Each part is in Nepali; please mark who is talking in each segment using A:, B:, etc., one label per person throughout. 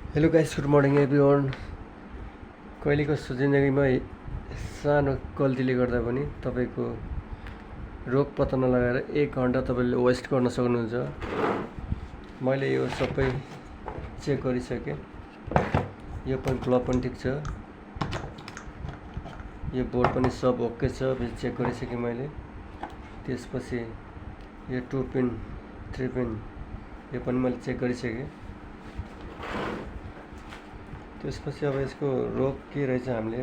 A: Hello guys, good morning everyone. कहिलेको जिन्दगीमा सानो गल्तीले गर्दा पनि तपाईँको रोग पत्ता नलगाएर 1 घन्टा तपाईँले वेस्ट गर्न सक्नुहुन्छ। मैले यो सबै चेक गरिसकेँ। यो पनि प्लग पनि ठिक छ, यो बोर्ड पनि सब ओके छ, चेक गरिसकेँ मैले। त्यसपछि यो 2 पिन 3 पिन यो पनि मैले चेक गरिसकेँ। त्यसपछि अब यसको रोग के रहेछ हामीले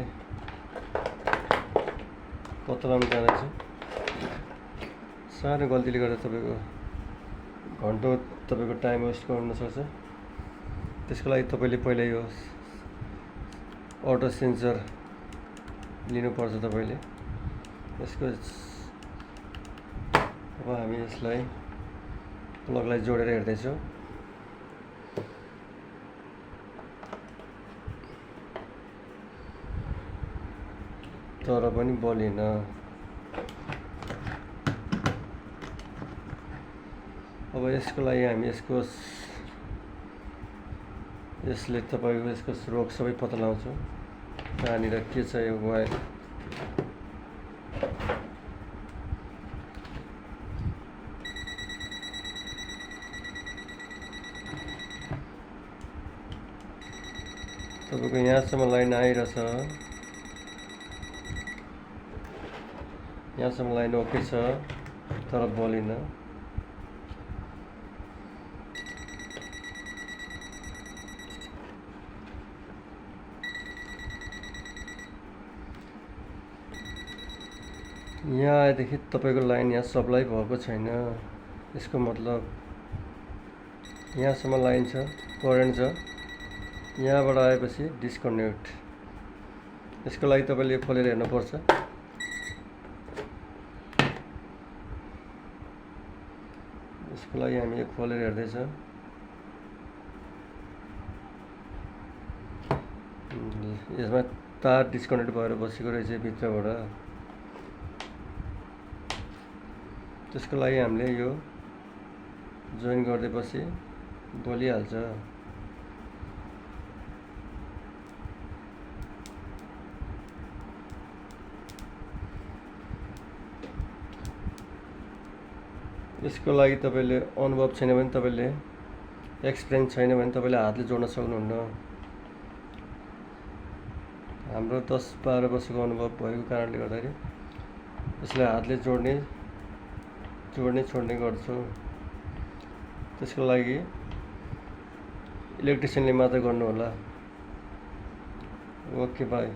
A: पत्ता लगाउन जाँदैछौँ। सानो गल्तीले गर्दा तपाईँको घन्टौँ तपाईँको टाइम वेस्ट गर्न सक्छ। त्यसको लागि तपाईँले पहिला यो अटो सेन्सर लिनुपर्छ तपाईँले। यसको अब हामी यसलाई प्लगलाई जोडेर हेर्दैछौँ। तर पनि बलिएन। अब यसको लागि हामी यसले तपाईँको यसको रोग सबै पत्ता लगाउँछौँ। कहाँनिर के छ यो वायर। तपाईँको यहाँसम्म लाइन आइरहेछ, यहाँसम्म लाइन ओके छ, तर बलिन। यहाँ आएदेखि तपाईँको लाइन यहाँ सप्लाई भएको छैन। यसको मतलब यहाँसम्म लाइन छ, करेन्ट छ, यहाँबाट आएपछि डिस्कनेक्ट। यसको लागि तपाईँले यो खोलेर हेर्नुपर्छ। यसको लागि हामी यो खोलेर हेर्दैछौँ। यसमा तार डिस्कनेक्ट भएर बसेको रहेछ भित्रबाट। त्यसको लागि हामीले यो जोइन गरिदिएपछि बलिहाल्छ। यसको लागि तपाईँले अनुभव छैन भने, तपाईँले एक्सपिरियन्स छैन भने तपाईँले हातले जोड्न सक्नुहुन्न। हाम्रो 10-12 वर्षको अनुभव भएको कारणले गर्दाखेरि यसलाई हातले जोड्ने छोड्ने गर्छौँ। त्यसको लागि इलेक्ट्रिसियनले मात्र गर्नु होला। Okay, by.